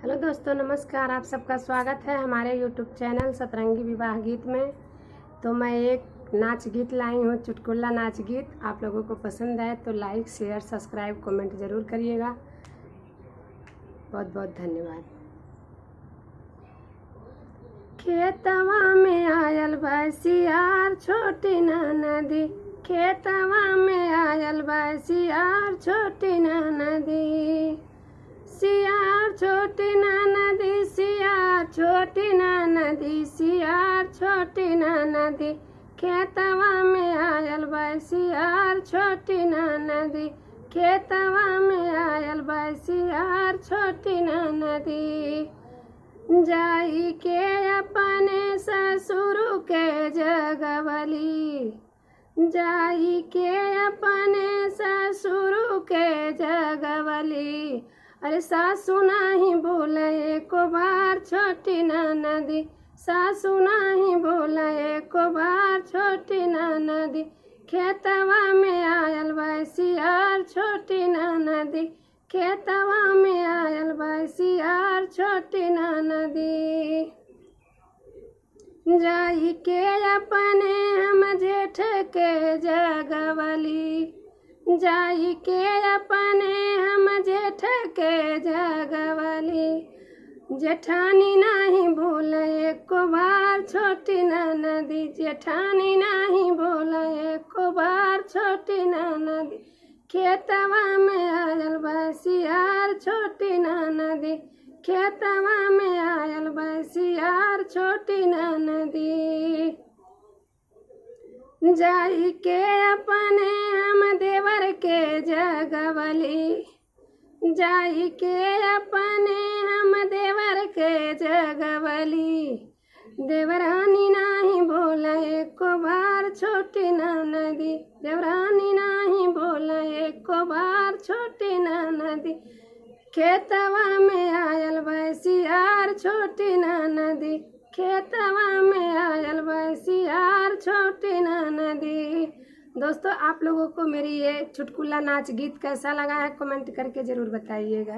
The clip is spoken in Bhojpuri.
हेलो दोस्तों, नमस्कार। आप सबका स्वागत है हमारे यूट्यूब चैनल सतरंगी विवाह गीत में। तो मैं एक नाच गीत लाई हूँ, चुटकुला नाच गीत। आप लोगों को पसंद आए तो लाइक, शेयर, सब्सक्राइब, कमेंट ज़रूर करिएगा। बहुत बहुत धन्यवाद। खेतवा में आयल बसियार छोटी नदी, खेतवा में आयल बसियार छोटी नदी, सियार छोटी नदी, सियार छोटी नदी, सियार छोटी नदी, खेतवा में आयल बसियार छोटी नदी, खेतवा में आयल बसियार छोटी नदी, जाई के अपने ससुर के जगवली, जाई के अपने ससुर के जगवली, अरे सासु नहीं बोले एको बार छोटी नदी, सासु नहीं बोले एको बार छोटी नदी, खेतवा में आयल बसियार छोटी नदी, खेतवा में आयल बसियार छोटी नदी, जाई के अपने हम जेठ के जगवली, जाई के अपने हम जेठ के जगवली, जेठानी नहीं बोले एको बार छोटी नदी, जेठानी नहीं बोले एको बार छोटी नदी, खेतवा में आयल बसियार छोटी नदी, खेतवा में आयल बसियार छोटी नदी, जाई के अपने हम देवर के जगवली, जाई के अपने हम देवर के जगवली, देवरानी नहीं बोला एको बार छोटी नदी, देवरानी नहीं बोला एको बार छोटी नदी, खेतवा में आयल बसियार छोटी नदी, खेतवा में आयल बसियार छोटी नदी। दोस्तों, आप लोगों को मेरी ये चुटकुला नाच गीत कैसा लगा है कमेंट करके ज़रूर बताइएगा।